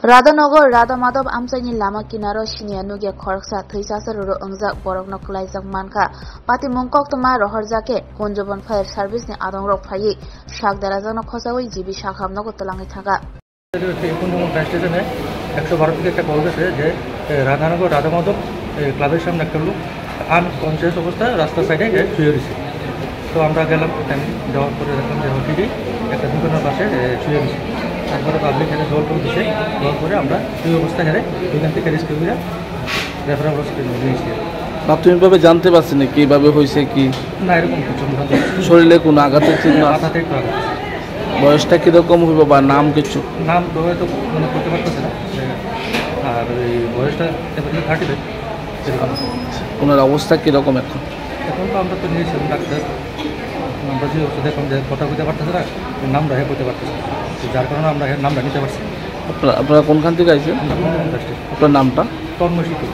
Radhanagar Radhamadhav Amsaini Lama Kinaro Shinia Nugia Korksa Thaisasa Ruro Angjak Borokno Klaijak Manka Pati Mongkok Toma Roharjake Konjoban Fire Service ni Adong Rok Phayi Shak Darajano Khosawi Jibi Shakhamnogo Talangi Thaga Konjoban Fire Station এ 112 থেকে একটা call গেছে যে রাধানগর রাধামাধব ক্লাবের সামনে একটা লোক unconscious অবস্থায় রাস্তার সাইডে শুয়ে রয়েছে। তো আমরা গেলাম যাওয়ার পরে দেখলাম যে অলরেডি একটা দোকানের পাশে শুয়ে রয়েছে। তারপরে পাবলিক হেরে জল করে দিচ্ছে, জল করে আমরা সেই অবস্থা হেরে ওইখান থেকে রেস্কিউ করে রেফারেল হসপিটালে নিয়েছি। প্রাথমিকভাবে জানতে পারছেন না কীভাবে হয়েছে কি না, এরকম কিছু শরীরে কোনো আঘাতের চিহ্ন মাথাতে একটু আঘাত। বয়সটা কীরকম হইব বা নাম কিছু নাম তো হয়তো মনে করতে পারতেছে না, আর ওই বয়সটা 35 সেরকম। ওনার অবস্থা কীরকম এখন? এখন তো আমরা তো নিয়েছিলাম ডাক্তার, আমরা যে ওষুধ এখন যে কথা বলতে পারতেছে না, নামটা করতে পারতেছে না, যার কারণে আমরা নামটা নিতে পারছি। আপনারা কোনখান থেকে আইছেন? আপনার আপনার নামটা? তন্ময় শিক্ষক।